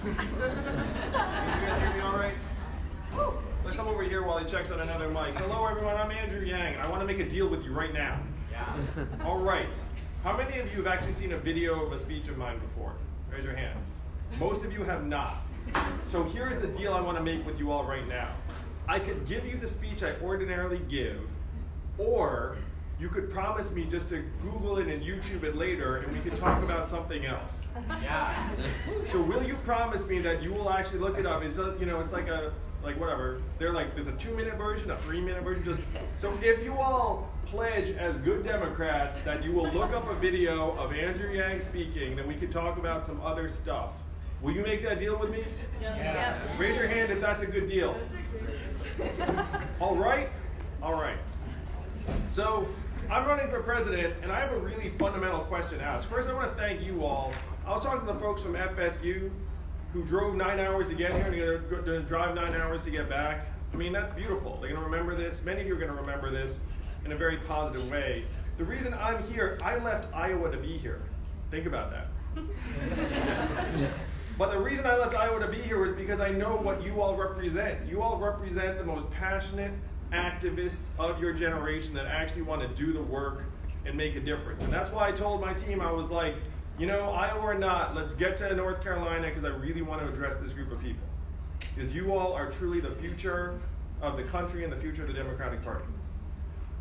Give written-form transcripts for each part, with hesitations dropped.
You guys hear me all right? Let's come over here while he checks on another mic. Hello, everyone. I'm Andrew Yang, and I want to make a deal with you right now. Yeah. All right. How many of you have actually seen a video of a speech of mine before? Raise your hand. Most of you have not. So here's the deal I want to make with you all right now. I could give you the speech I ordinarily give, or you could promise me just to Google it and YouTube it later, and we could talk about something else. Yeah. So will you promise me that you will actually look it up? It's like whatever. They're like, there's a 2-minute version, a 3-minute version. So if you all pledge as good Democrats that you will look up a video of Andrew Yang speaking, then we could talk about some other stuff. Will you make that deal with me? Yes. Raise your hand if that's a good deal. All right? All right. So I'm running for president, and I have a really fundamental question to ask. First, I want to thank you all. I was talking to the folks from FSU who drove 9 hours to get here, and they're going to drive 9 hours to get back. I mean, that's beautiful. They're going to remember this. Many of you are going to remember this in a very positive way. The reason I'm here, I left Iowa to be here. Think about that. But the reason I left Iowa to be here was because I know what you all represent. You all represent the most passionate activists of your generation that actually want to do the work and make a difference. And that's why I told my team, I was like, you know, Iowa or not, let's get to North Carolina because I really want to address this group of people. Because you all are truly the future of the country and the future of the Democratic Party.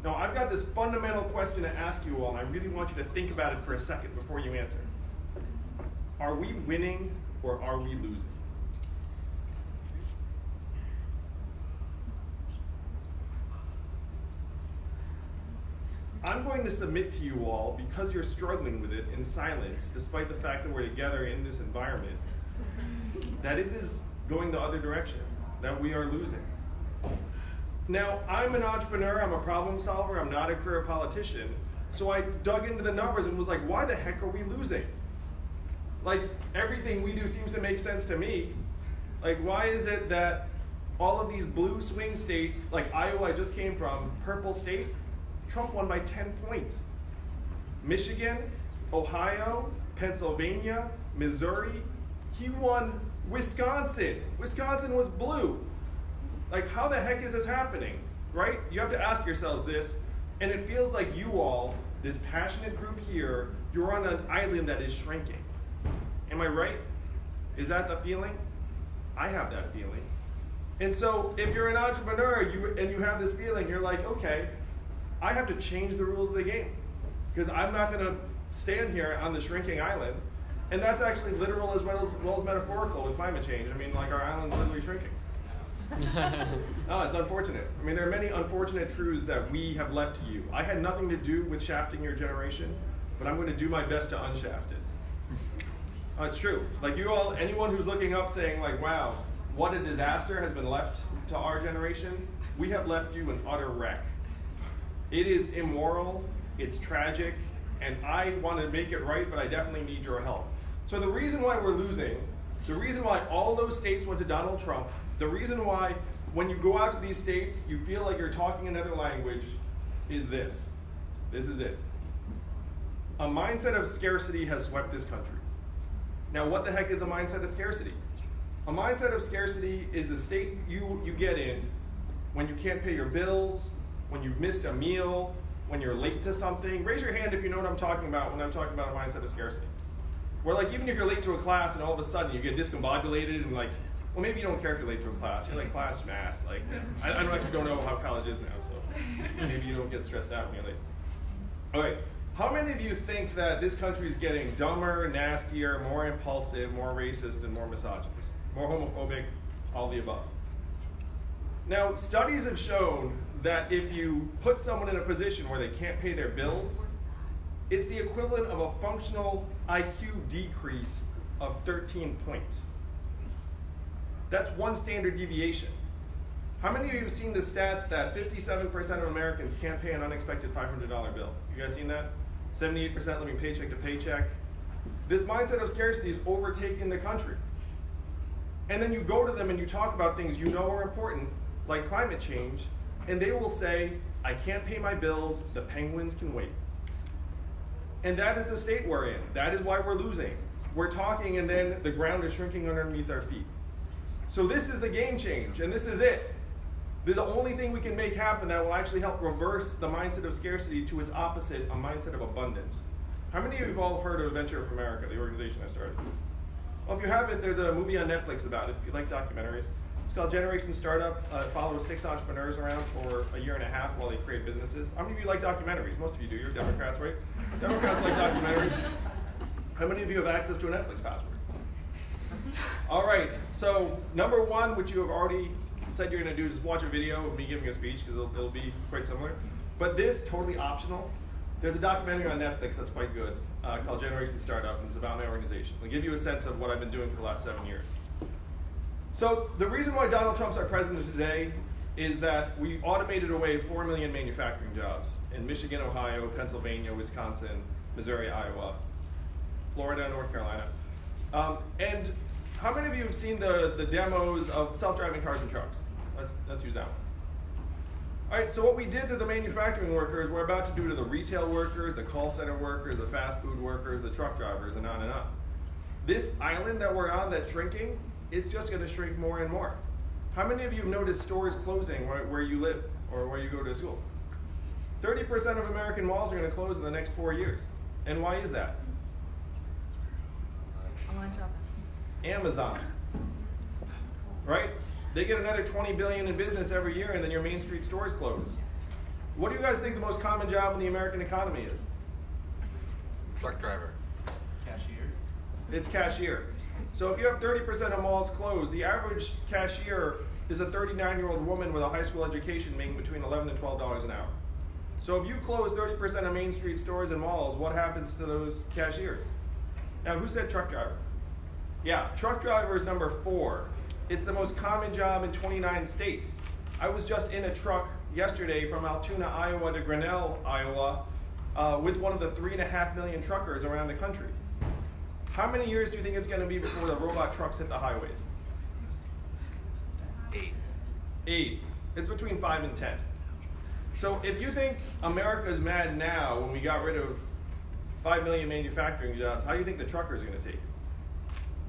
Now, I've got this fundamental question to ask you all, and I really want you to think about it for a second before you answer. Are we winning or are we losing? I'm going to submit to you all, because you're struggling with it in silence, despite the fact that we're together in this environment, that it is going the other direction, that we are losing. Now, I'm an entrepreneur, I'm a problem solver, I'm not a career politician, so I dug into the numbers and was like, why the heck are we losing? Like, everything we do seems to make sense to me. Like, why is it that all of these blue swing states, like Iowa I just came from, purple state, Trump won by 10 points. Michigan, Ohio, Pennsylvania, Missouri, he won Wisconsin. Wisconsin was blue. Like, how the heck is this happening, right? You have to ask yourselves this, and it feels like you all, this passionate group here, you're on an island that is shrinking. Am I right? Is that the feeling? I have that feeling. And so if you're an entrepreneur and you have this feeling, you're like, okay, I have to change the rules of the game because I'm not going to stand here on the shrinking island. And that's actually literal as well as metaphorical with climate change. I mean, like, our island's literally shrinking. Oh, it's unfortunate. I mean, there are many unfortunate truths that we have left to you. I had nothing to do with shafting your generation, but I'm going to do my best to unshaft it. Oh, it's true. Like, you all, anyone who's looking up saying, like, wow, what a disaster has been left to our generation, we have left you an utter wreck. It is immoral, it's tragic, and I want to make it right, but I definitely need your help. So the reason why we're losing, the reason why all those states went to Donald Trump, the reason why when you go out to these states, you feel like you're talking another language is this. This is it. A mindset of scarcity has swept this country. Now, what the heck is a mindset of scarcity? A mindset of scarcity is the state you get in when you can't pay your bills, when you've missed a meal, when you're late to something. Raise your hand if you know what I'm talking about when I'm talking about a mindset of scarcity. Where, like, even if you're late to a class and all of a sudden you get discombobulated and, like, well, maybe you don't care if you're late to a class. You're like, class smash. Like, I actually don't know how college is now, so maybe you don't get stressed out when you're late. All right, how many of you think that this country's getting dumber, nastier, more impulsive, more racist, and more misogynist, more homophobic, all the above? Now, studies have shown that if you put someone in a position where they can't pay their bills, it's the equivalent of a functional IQ decrease of 13 points. That's one standard deviation. How many of you have seen the stats that 57% of Americans can't pay an unexpected $500 bill? You guys seen that? 78% living paycheck to paycheck. This mindset of scarcity is overtaking the country. And then you go to them and you talk about things you know are important, like climate change, and they will say, I can't pay my bills, the penguins can wait. And that is the state we're in. That is why we're losing. we're talking and then the ground is shrinking underneath our feet. So this is the game change, and this is it. The only thing we can make happen that will actually help reverse the mindset of scarcity to its opposite, a mindset of abundance. How many of you have all heard of Venture of America, the organization I started? Well, if you haven't, there's a movie on Netflix about it, if you like documentaries. It's called Generation Startup. It follows 6 entrepreneurs around for a year and a half while they create businesses. How many of you like documentaries? Most of you do. You're Democrats, right? Democrats like documentaries. How many of you have access to a Netflix password? All right, so number one, which you have already said you're going to do, is watch a video of me giving a speech, because it'll be quite similar. But this, totally optional. There's a documentary on Netflix that's quite good called Generation Startup, and it's about my organization. It'll give you a sense of what I've been doing for the last 7 years. So the reason why Donald Trump's our president today is that we automated away 4 million manufacturing jobs in Michigan, Ohio, Pennsylvania, Wisconsin, Missouri, Iowa, Florida, North Carolina. And how many of you have seen the demos of self-driving cars and trucks? Let's use that one. All right, so what we did to the manufacturing workers, we're about to do to the retail workers, the call center workers, the fast food workers, the truck drivers, and on and on. This island that we're on that's shrinking, it's just going to shrink more and more. How many of you have noticed stores closing where you live or where you go to school? 30% of American malls are going to close in the next 4 years. And why is that? Online shopping. Amazon, right? They get another $20 billion in business every year, and then your Main Street stores close. What do you guys think the most common job in the American economy is? Truck driver. Cashier. It's cashier. So if you have 30% of malls closed, the average cashier is a 39-year-old woman with a high school education making between $11 and $12 an hour. So if you close 30% of Main Street stores and malls, what happens to those cashiers? Now, who said truck driver? Yeah, truck driver is number 4. It's the most common job in 29 states. I was just in a truck yesterday from Altoona, Iowa to Grinnell, Iowa, with one of the 3.5 million truckers around the country. How many years do you think it's going to be before the robot trucks hit the highways? 8. It's between 5 and 10. So if you think America's mad now when we got rid of 5 million manufacturing jobs, how do you think the truckers are going to take it?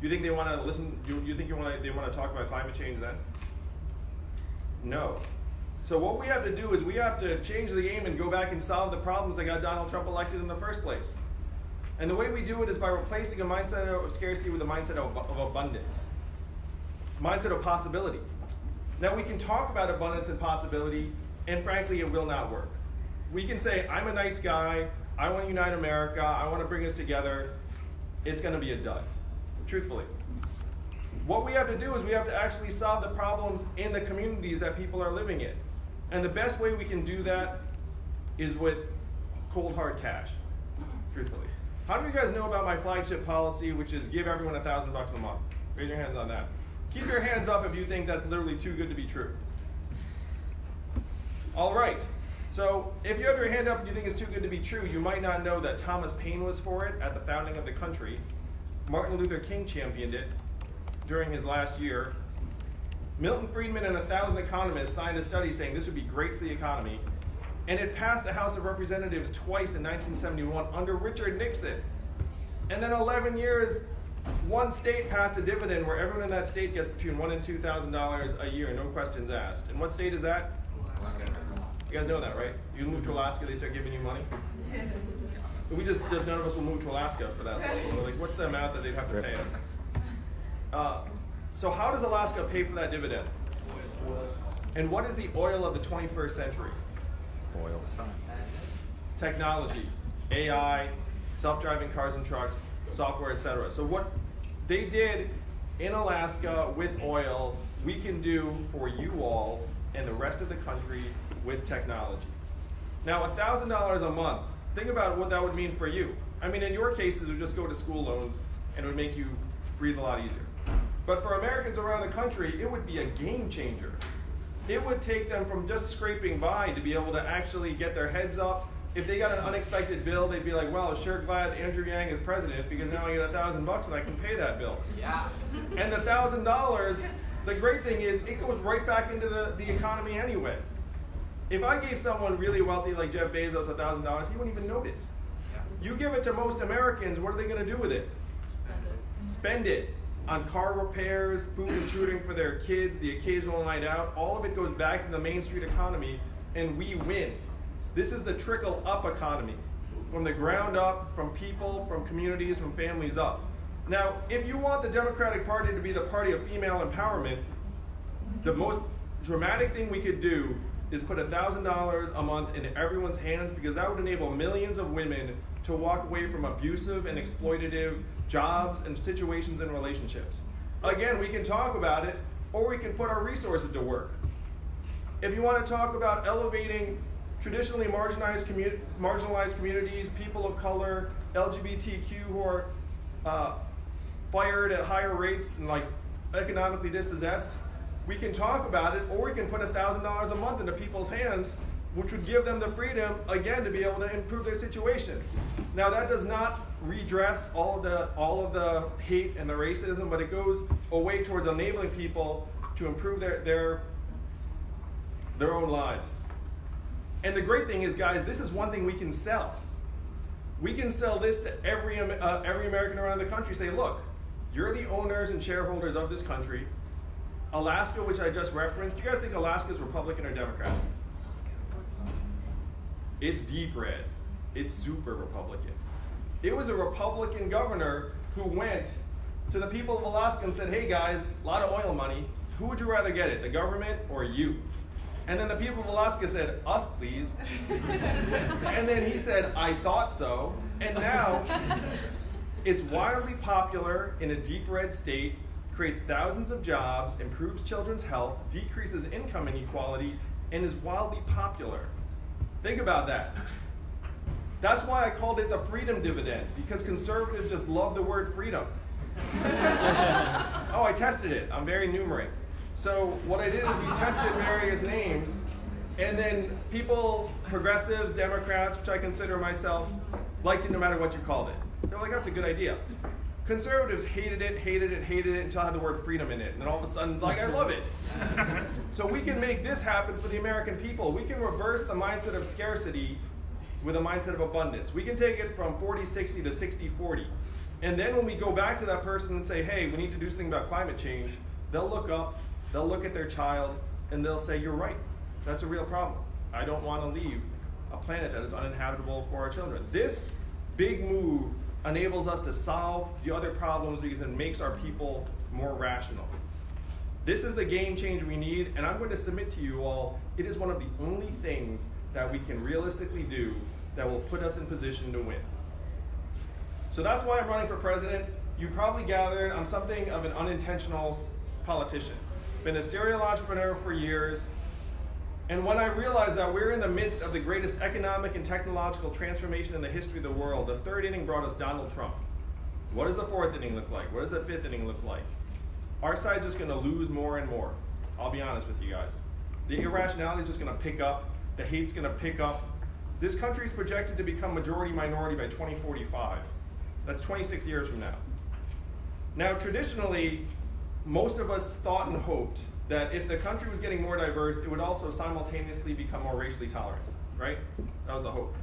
You think they want to listen? You think they want to talk about climate change then? No. So what we have to do is we have to change the game and go back and solve the problems that got Donald Trump elected in the first place. And the way we do it is by replacing a mindset of scarcity with a mindset of abundance, a mindset of possibility. Now we can talk about abundance and possibility, and frankly, it will not work. We can say, I'm a nice guy, I want to unite America, I want to bring us together. It's going to be a dud. Truthfully. What we have to do is we have to actually solve the problems in the communities that people are living in. And the best way we can do that is with cold hard cash, truthfully. How many of you guys know about my flagship policy, which is give everyone $1,000 a month? Raise your hands on that. Keep your hands up if you think that's literally too good to be true. All right. So if you have your hand up and you think it's too good to be true, you might not know that Thomas Paine was for it at the founding of the country. Martin Luther King championed it during his last year. Milton Friedman and 1,000 economists signed a study saying this would be great for the economy. And it passed the House of Representatives twice in 1971 under Richard Nixon. And then 11 years, one state passed a dividend where everyone in that state gets between $1,000 and $2,000 a year, no questions asked. And what state is that? Alaska. You guys know that, right? You move to Alaska, they start giving you money? We just none of us will move to Alaska for that. Like, what's the amount that they'd have to pay us? So how does Alaska pay for that dividend? And what is the oil of the 21st century? Oil. Sun. Technology, AI, self-driving cars and trucks, software, etc. So what they did in Alaska with oil, we can do for you all and the rest of the country with technology. Now, $1,000 a month, think about what that would mean for you. I mean, in your cases, it would just go to school loans and it would make you breathe a lot easier. But for Americans around the country, it would be a game changer. It would take them from just scraping by to be able to actually get their heads up. If they got an unexpected bill, they'd be like, well, sure glad Andrew Yang is president because now I get $1,000 and I can pay that bill. Yeah. And the $1,000, the great thing is it goes right back into the economy anyway. If I gave someone really wealthy like Jeff Bezos $1,000, he wouldn't even notice. You give it to most Americans, what are they going to do with it? spend it on car repairs, food and tutoring for their kids, the occasional night out. All of it goes back to the Main Street economy, and we win. This is the trickle-up economy, from the ground up, from people, from communities, from families up. Now, if you want the Democratic Party to be the party of female empowerment, the most dramatic thing we could do is put $1,000 a month in everyone's hands, because that would enable millions of women to walk away from abusive and exploitative jobs and situations and relationships. Again, we can talk about it, or we can put our resources to work. If you want to talk about elevating traditionally marginalized communities, people of color, LGBTQ who are fired at higher rates and like economically dispossessed, we can talk about it, or we can put $1,000 a month into people's hands, which would give them the freedom, again, to be able to improve their situations. Now, that does not redress all of the hate and the racism, but it goes away towards enabling people to improve their own lives. And the great thing is, guys, this is one thing we can sell. We can sell this to every American around the country. Say, look, you're the owners and shareholders of this country. Alaska, which I just referenced, do you guys think Alaska is Republican or Democrat? It's deep red. It's super Republican. It was a Republican governor who went to the people of Alaska and said, hey guys, a lot of oil money. Who would you rather get it, the government or you? And then the people of Alaska said, us please. And then he said, I thought so. And now it's wildly popular in a deep red state, creates thousands of jobs, improves children's health, decreases income inequality, and is wildly popular. Think about that. That's why I called it the freedom dividend, because conservatives just love the word freedom. Oh, I tested it. I'm very numeric. So what I did is we tested various names, and then people, progressives, Democrats, which I consider myself, liked it no matter what you called it. They're like, that's a good idea. Conservatives hated it until I had the word freedom in it. And then all of a sudden, like, I love it. So we can make this happen for the American people. We can reverse the mindset of scarcity with a mindset of abundance. We can take it from 40-60 to 60-40. And then when we go back to that person and say, hey, we need to do something about climate change, they'll look up, they'll look at their child, and they'll say, you're right. That's a real problem. I don't want to leave a planet that is uninhabitable for our children. This big move enables us to solve the other problems because it makes our people more rational. This is the game change we need, and I'm going to submit to you all, it is one of the only things that we can realistically do that will put us in position to win. So that's why I'm running for president. You probably gathered I'm something of an unintentional politician. Been a serial entrepreneur for years, and when I realized that we're in the midst of the greatest economic and technological transformation in the history of the world, the third inning brought us Donald Trump. What does the fourth inning look like? What does the fifth inning look like? Our side's just going to lose more and more. I'll be honest with you guys. The irrationality is just going to pick up. The hate's going to pick up. This country is projected to become majority-minority by 2045. That's 26 years from now. Now, traditionally, most of us thought and hoped that if the country was getting more diverse, it would also simultaneously become more racially tolerant, right? That was the hope.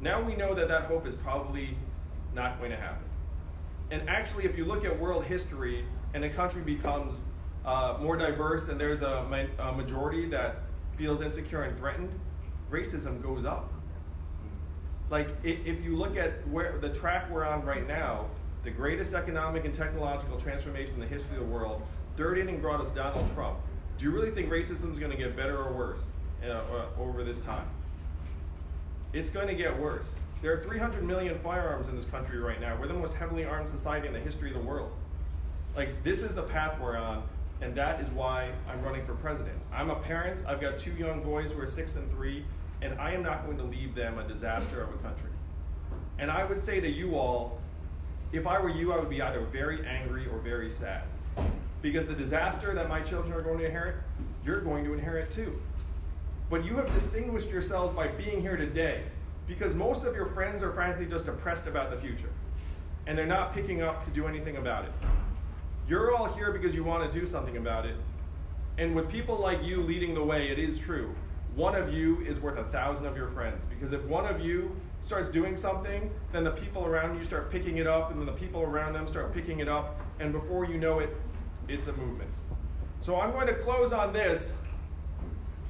Now we know that that hope is probably not going to happen. And actually, if you look at world history and a country becomes more diverse and there's a majority that feels insecure and threatened, racism goes up. Like, if you look at where the track we're on right now, the greatest economic and technological transformation in the history of the world, third inning brought us Donald Trump. Do you really think racism is going to get better or worse over this time? It's going to get worse. There are 300 million firearms in this country right now. We're the most heavily armed society in the history of the world. Like, this is the path we're on, and that is why I'm running for president. I'm a parent. I've got 2 young boys who are 6 and 3, and I am not going to leave them a disaster of a country. And I would say to you all, if I were you, I would be either very angry or very sad. Because the disaster that my children are going to inherit, you're going to inherit too. But you have distinguished yourselves by being here today, because most of your friends are frankly just depressed about the future, and they're not picking up to do anything about it. You're all here because you want to do something about it, and with people like you leading the way, it is true. one of you is worth 1,000 of your friends. Because if one of you starts doing something, then the people around you start picking it up, and then the people around them start picking it up, and before you know it, it's a movement. So I'm going to close on this.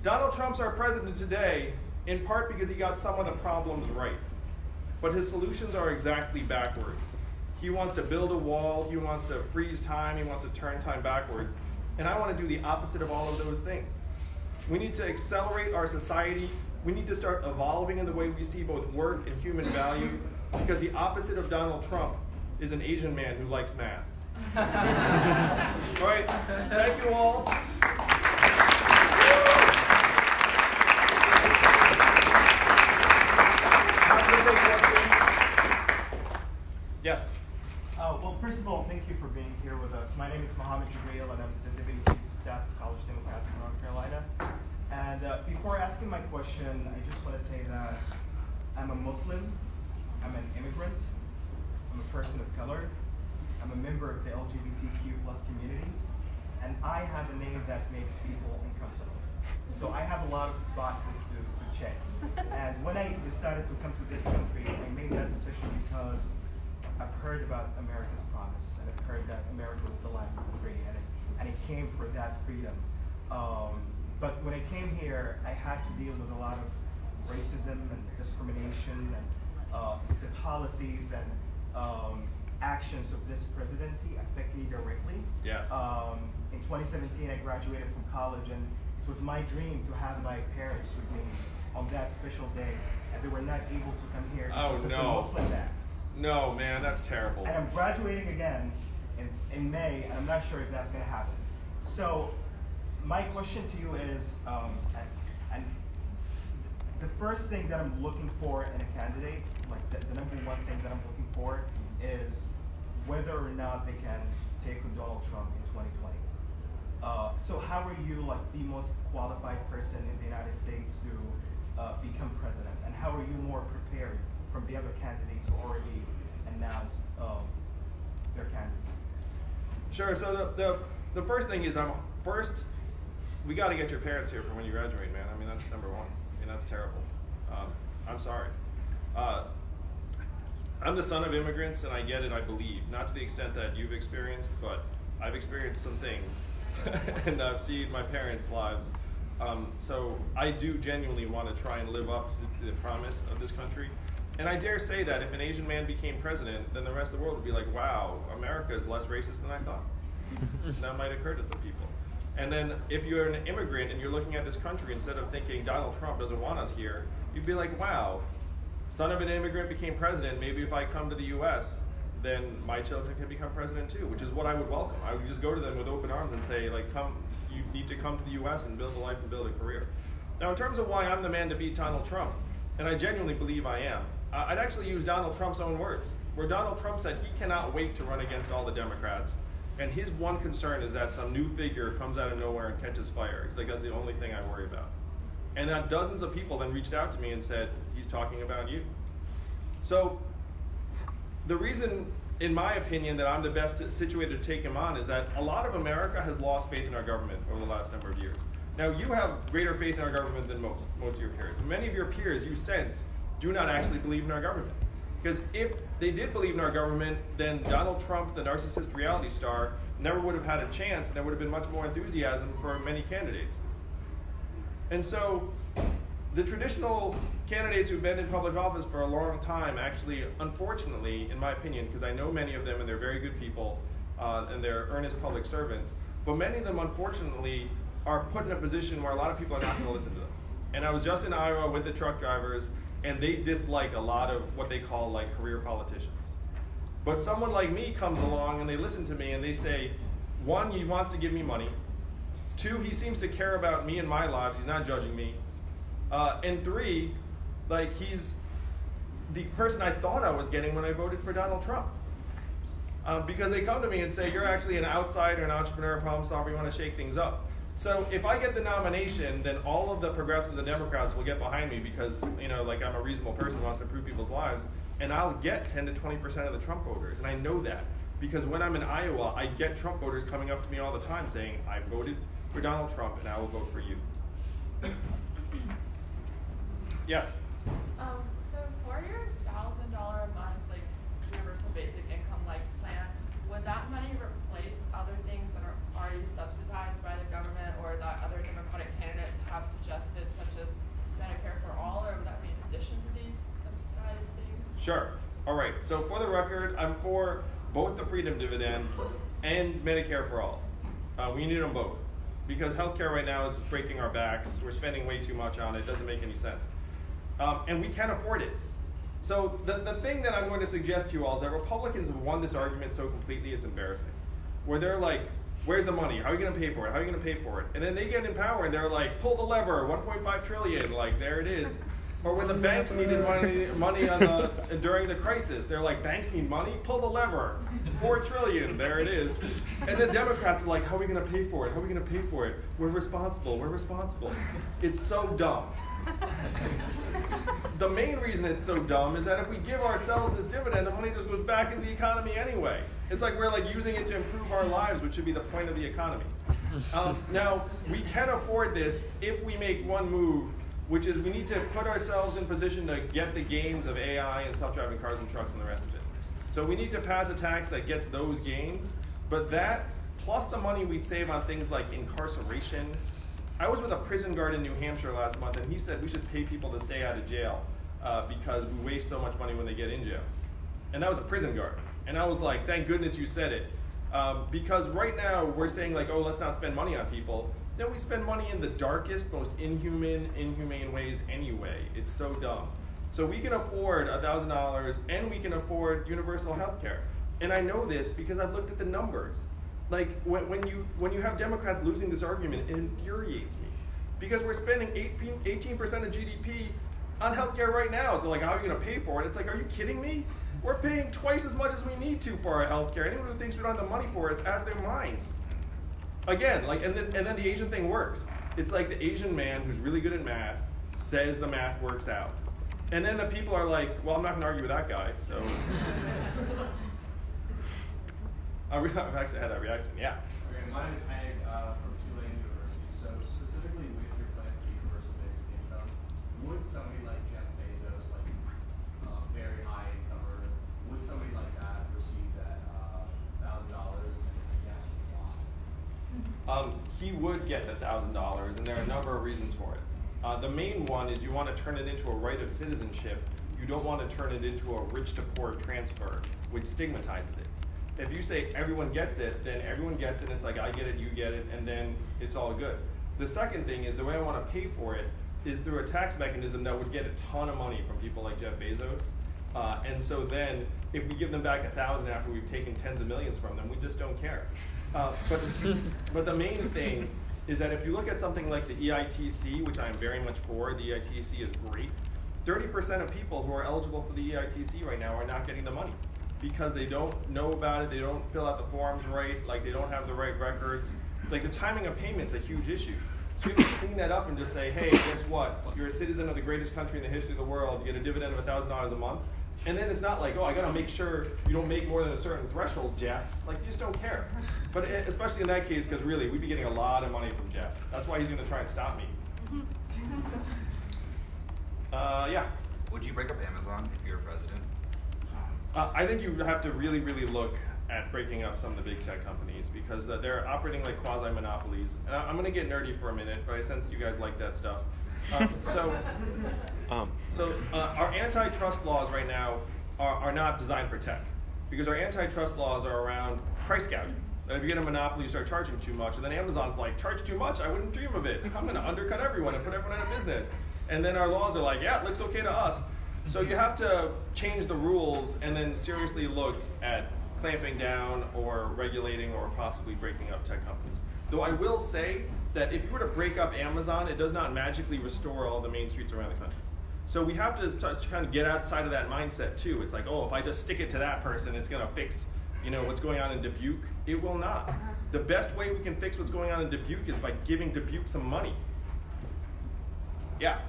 Donald Trump's our president today, in part because he got some of the problems right. But his solutions are exactly backwards. He wants to build a wall, he wants to freeze time, he wants to turn time backwards. And I want to do the opposite of all of those things. We need to accelerate our society. We need to start evolving in the way we see both work and human value, because the opposite of Donald Trump is an Asian man who likes math. All right, thank you all. Yes? Well, first of all, thank you for being here with us. My name is Mohammed Jibril, and I'm the Deputy Chief of Staff of College Democrats in North Carolina. And before asking my question, I just want to say that I'm a Muslim, I'm an immigrant, I'm a person of color, I'm a member of the LGBTQ+ community, and I have a name that makes people uncomfortable. So I have a lot of boxes to check. And when I decided to come to this country, I made that decision because I've heard about America's promise, and I've heard that America was the land of the free, and it came for that freedom. But when I came here, I had to deal with a lot of racism and discrimination, and the policies and actions of this presidency affect me directly. Yes. In 2017, I graduated from college, and it was my dream to have my parents with me on that special day, and they were not able to come here because of the Muslim ban. No, man, that's terrible. And I'm graduating again in May, and I'm not sure if that's going to happen. So my question to you is, and the first thing that I'm looking for in a candidate, like the number one thing that I'm looking for, is whether or not they can take on Donald Trump in 2020. So how are you, like, the most qualified person in the United States to become president? And how are you more prepared from the other candidates who already announced their candidates? Sure. So the first thing is, we got to get your parents here for when you graduate, man. I mean, that's number one. I mean, that's terrible. I'm sorry. I'm the son of immigrants, and I get it, I believe. Not to the extent that you've experienced, but I've experienced some things, and I've seen my parents' lives. So I do genuinely want to try and live up to the promise of this country. And I dare say that if an Asian man became president, then the rest of the world would be like, wow, America is less racist than I thought. That might occur to some people. And then if you're an immigrant and you're looking at this country, instead of thinking Donald Trump doesn't want us here, you'd be like, wow, son of an immigrant became president, maybe if I come to the US, then my children can become president too, which is what I would welcome. I would just go to them with open arms and say, like, come, you need to come to the US and build a life and build a career. Now, in terms of why I'm the man to beat Donald Trump, and I genuinely believe I am, I'd actually use Donald Trump's own words, where Donald Trump said he cannot wait to run against all the Democrats, and his one concern is that some new figure comes out of nowhere and catches fire. He's like, that's the only thing I worry about. And dozens of people then reached out to me and said, he's talking about you. So the reason, in my opinion, that I'm the best situated to take him on is that a lot of America has lost faith in our government over the last number of years. Now, you have greater faith in our government than most of your peers. Many of your peers, you sense, do not actually believe in our government. Because if they did believe in our government, then Donald Trump, the narcissist reality star, never would have had a chance, and there would have been much more enthusiasm for many candidates. And so the traditional candidates who've been in public office for a long time actually, unfortunately, in my opinion, because I know many of them and they're very good people and they're earnest public servants, but many of them, unfortunately, are put in a position where a lot of people are not going to listen to them. And I was just in Iowa with the truck drivers, and they dislike a lot of what they call like career politicians. But someone like me comes along and they listen to me and they say, one, he wants to give me money. Two, he seems to care about me and my lives, he's not judging me. And three, like, he's the person I thought I was getting when I voted for Donald Trump. Because they come to me and say, you're actually an outsider, an entrepreneur, problem solver, you want to shake things up. So if I get the nomination, then all of the progressives and Democrats will get behind me because, you know, like, I'm a reasonable person who wants to improve people's lives, and I'll get 10 to 20% of the Trump voters, and I know that. Because when I'm in Iowa, I get Trump voters coming up to me all the time saying, I voted for Donald Trump and I will vote for you. Yes? So for your $1,000 a month, like, universal basic income like plan, would that money replace other things that are already subsidized by the government or that other Democratic candidates have suggested, such as Medicare for all, or would that be in addition to these subsidized things? Sure. All right. So for the record, I'm for both the freedom dividend and Medicare for all. We need them both. Because healthcare right now is just breaking our backs. We're spending way too much on it. It doesn't make any sense. And we can't afford it. So the thing that I'm going to suggest to you all is that Republicans have won this argument so completely it's embarrassing. Where they're like, where's the money? How are you going to pay for it? How are you going to pay for it? And then they get in power and they're like, pull the lever, 1.5 trillion, like there it is. Or when the banks needed money during the crisis, they're like, banks need money? Pull the lever, 4 trillion, there it is. And the Democrats are like, how are we going to pay for it? How are we going to pay for it? We're responsible, we're responsible. It's so dumb. The main reason it's so dumb is that if we give ourselves this dividend, the money just goes back into the economy anyway. It's like we're like using it to improve our lives, which should be the point of the economy. Now, we can afford this if we make one move, which is we need to put ourselves in position to get the gains of AI and self-driving cars and trucks and the rest of it. So we need to pass a tax that gets those gains, but that plus the money we'd save on things like incarceration. I was with a prison guard in New Hampshire last month, and he said we should pay people to stay out of jail because we waste so much money when they get in jail. And that was a prison guard. And I was like, thank goodness you said it. Because right now we're saying like, oh, let's not spend money on people. Then we spend money in the darkest, most inhumane ways anyway. It's so dumb. So we can afford $1,000 and we can afford universal health care. And I know this because I've looked at the numbers. Like when you have Democrats losing this argument, it infuriates me. Because we're spending 18% of GDP on healthcare right now. So like, how are you gonna pay for it? It's like, are you kidding me? We're paying twice as much as we need to for our healthcare. Anyone who thinks we don't have the money for it, it's out of their minds. Again, like, and then the Asian thing works. It's like the Asian man who's really good at math says the math works out. And then the people are like, well, I'm not gonna argue with that guy, so. I've actually had that reaction, yeah. Okay, my name is Hank from Tulane University. So specifically with your plan for universal basic income, would somebody like Jeff Bezos, like very high income earner, would somebody like that receive that $1,000? And yes, why? He would get the $1,000, and there are a number of reasons for it. The main one is you want to turn it into a right of citizenship. You don't want to turn it into a rich to poor transfer, which stigmatizes it. If you say everyone gets it, then everyone gets it, and it's like I get it, you get it, and then it's all good. The second thing is the way I want to pay for it is through a tax mechanism that would get a ton of money from people like Jeff Bezos. And so then if we give them back $1,000 after we've taken tens of millions from them, we just don't care. But the main thing is that if you look at something like the EITC, which I am very much for, the EITC is great, 30% of people who are eligible for the EITC right now are not getting the money because they don't know about it, they don't fill out the forms right, like they don't have the right records. Like the timing of payment's a huge issue. So you can clean that up and just say, hey, guess what? You're a citizen of the greatest country in the history of the world, you get a dividend of $1,000 a month. And then it's not like, oh, I gotta make sure you don't make more than a certain threshold, Jeff. Like, you just don't care. But especially in that case, because really, we'd be getting a lot of money from Jeff. That's why he's gonna try and stop me. Yeah. Would you break up Amazon if you were president? I think you have to really, really look at breaking up some of the big tech companies because they're operating like quasi-monopolies. And I'm gonna get nerdy for a minute, but I sense you guys like that stuff. Our antitrust laws right now are not designed for tech because our antitrust laws are around price gouging. If you get a monopoly, you start charging too much, and then Amazon's like, charge too much? I wouldn't dream of it. I'm going to undercut everyone and put everyone out of business. And then our laws are like, yeah, it looks okay to us. So you have to change the rules and then seriously look at clamping down or regulating or possibly breaking up tech companies. Though I will say that if you were to break up Amazon, it does not magically restore all the main streets around the country. So we have to start to kind of get outside of that mindset too. It's like, oh, if I just stick it to that person, it's gonna fix, what's going on in Dubuque. It will not. The best way we can fix what's going on in Dubuque is by giving Dubuque some money. Yeah.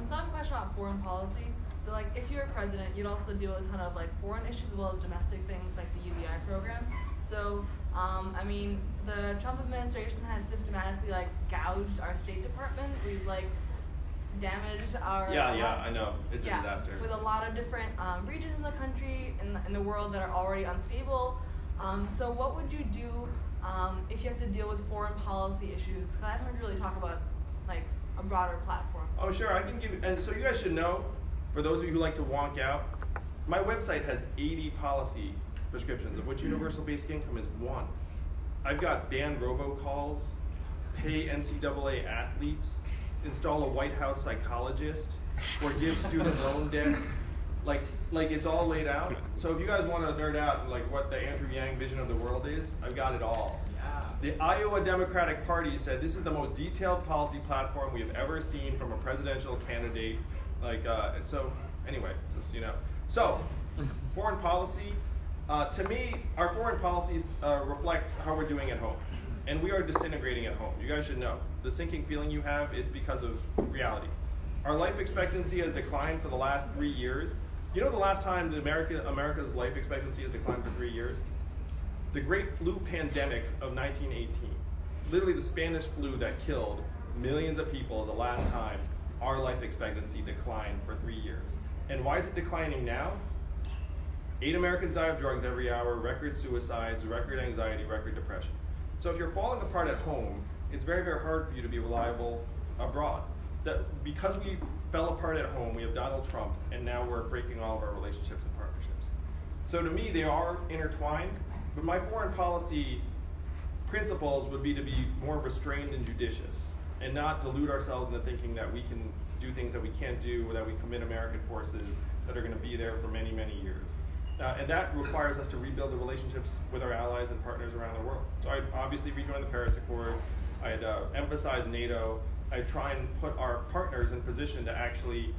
So I have a question about foreign policy. So like, if you're president, you'd also deal with kind of like foreign issues as well as domestic things like the UBI program. So, I mean, the Trump administration has systematically like gouged our State Department. We've like damaged our I know, it's a disaster. With a lot of different regions in the country, in the world that are already unstable. So what would you do if you have to deal with foreign policy issues? Because I haven't really talked about like a broader platform. Oh, sure, I can give you, and so you guys should know, for those of you who like to wonk out, my website has 80 policy prescriptions, of which universal basic income is one. I've got ban robocalls, pay NCAA athletes, install a White House psychologist, forgive student loan debt. Like it's all laid out. So if you guys want to nerd out like what the Andrew Yang vision of the world is, I've got it all. The Iowa Democratic Party said this is the most detailed policy platform we have ever seen from a presidential candidate. And so anyway, just So foreign policy, to me, our foreign policy reflects how we're doing at home. And we are disintegrating at home. You guys should know. The sinking feeling you have, it's because of reality. Our life expectancy has declined for the last 3 years. You know the last time America's life expectancy has declined for 3 years? The Great Flu Pandemic of 1918. Literally the Spanish flu that killed millions of people is the last time our life expectancy declined for 3 years. And why is it declining now? 8 Americans die of drugs every hour, record suicides, record anxiety, record depression. So if you're falling apart at home, it's very, very hard for you to be reliable abroad. Because we fell apart at home, we have Donald Trump, and now we're breaking all of our relationships and partnerships. So to me, they are intertwined, but my foreign policy principles would be to be more restrained and judicious, and not delude ourselves into thinking that we can do things that we can't do, or that we commit American forces that are going to be there for many, many years. And that requires us to rebuild the relationships with our allies and partners around the world. So I'd obviously rejoin the Paris Accords. I'd emphasize NATO. I'd try and put our partners in position to actually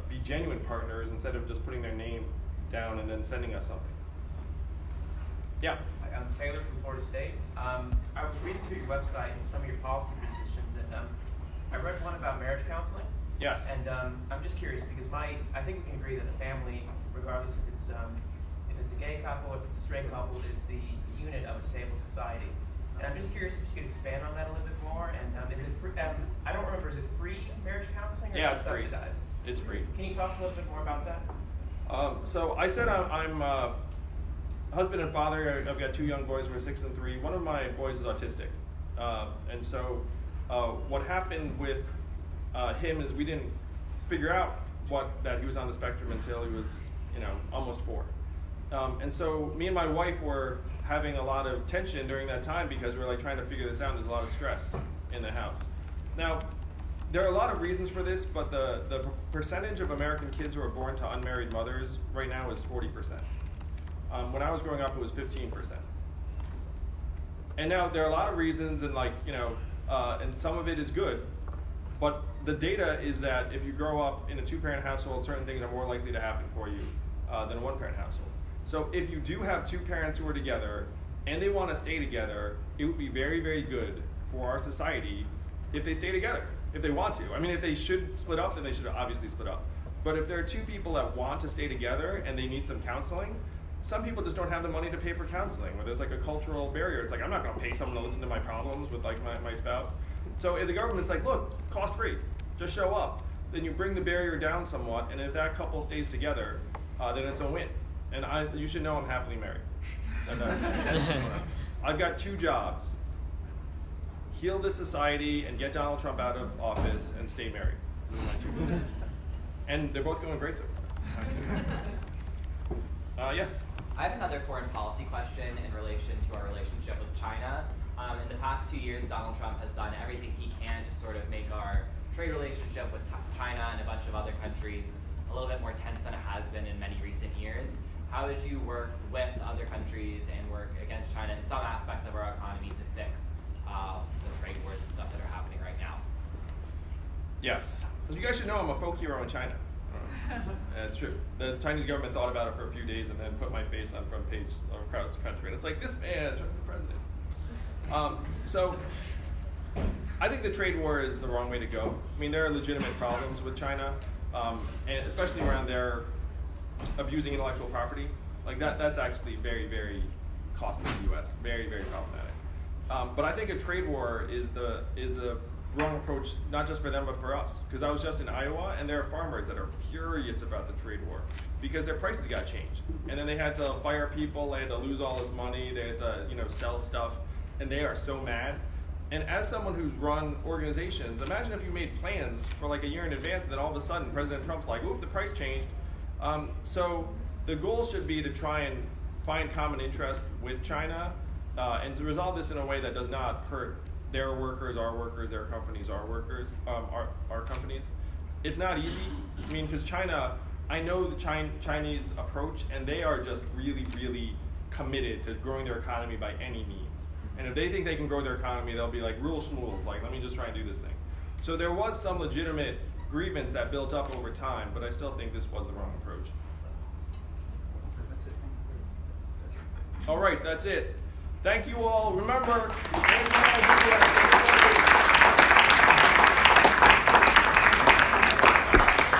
be genuine partners instead of just putting their name down and then sending us something. Yeah? Hi, I'm Taylor from Florida State. I was reading through your website and some of your policy positions, and I read one about marriage counseling. Yes. And I'm just curious because I think we can agree that a family, regardless if it's a gay couple or if it's a straight couple, is the unit of a stable society. And I'm just curious if you could expand on that a little bit more. And is it free? I don't remember. Is it free marriage counseling or yeah, is it free. subsidized? It's free. Can you talk a little bit more about that? So I said I'm husband and father. I've got 2 young boys who are 6 and 3. One of my boys is autistic, and so what happened with him is we didn't figure out that he was on the spectrum until he was almost 4. And so me and my wife were having a lot of tension during that time because we were trying to figure this out. There's a lot of stress in the house. Now, there are a lot of reasons for this, but the percentage of American kids who are born to unmarried mothers right now is 40%. When I was growing up, it was 15%. And now there are a lot of reasons, and and some of it is good, but the data is that if you grow up in a 2-parent household, certain things are more likely to happen for you than a 1-parent household. So if you do have 2 parents who are together and they want to stay together, it would be very, very good for our society if they stay together, if they want to. I mean, if they should split up, then they should obviously split up. But if there are 2 people that want to stay together and they need some counseling, some people just don't have the money to pay for counseling, or there's a cultural barrier. It's I'm not going to pay someone to listen to my problems with my spouse. So if the government's look, cost free, just show up, then you bring the barrier down somewhat, and if that couple stays together, then it's a win. And you should know I'm happily married. I've got 2 jobs: heal this society and get Donald Trump out of office and stay married. Those are my 2 goals. And they're both going great so far. Yes? I have another foreign policy question in relation to our relationship with China. In the past 2 years, Donald Trump has done everything he can to sort of make our trade relationship with China and a bunch of other countries a little bit more tense than it has been in many recent years. How would you work with other countries and work against China in some aspects of our economy to fix the trade wars and stuff that are happening right now? Yes. You guys should know I'm a folk hero in China. It's true. The Chinese government thought about it for a few days and then put my face on front page across the country. And it's this man is running for president. So I think the trade war is the wrong way to go. I mean, there are legitimate problems with China, and especially around their abusing intellectual property. That's actually very, very costly to the U.S. Very, very problematic. But I think a trade war is the wrong approach, not just for them, but for us. Because I was just in Iowa, and there are farmers that are furious about the trade war because their prices got changed. And then they had to fire people, they had to lose all this money, they had to, sell stuff, and they are so mad. And as someone who's run organizations, imagine if you made plans for like a year in advance, and then all of a sudden President Trump's like, oop, the price changed. So the goal should be to try and find common interest with China, and to resolve this in a way that does not hurt their workers, their companies, our workers, our companies. It's not easy. I mean, because China, I know the Chinese approach, and they are just really, really committed to growing their economy by any means. And if they think they can grow their economy, they'll be like, rules schmools, like, let me just try and do this thing. So there was some legitimate grievance that built up over time, but I still think this was the wrong approach. That's it. That's it. All right, that's it. Thank you all. Remember,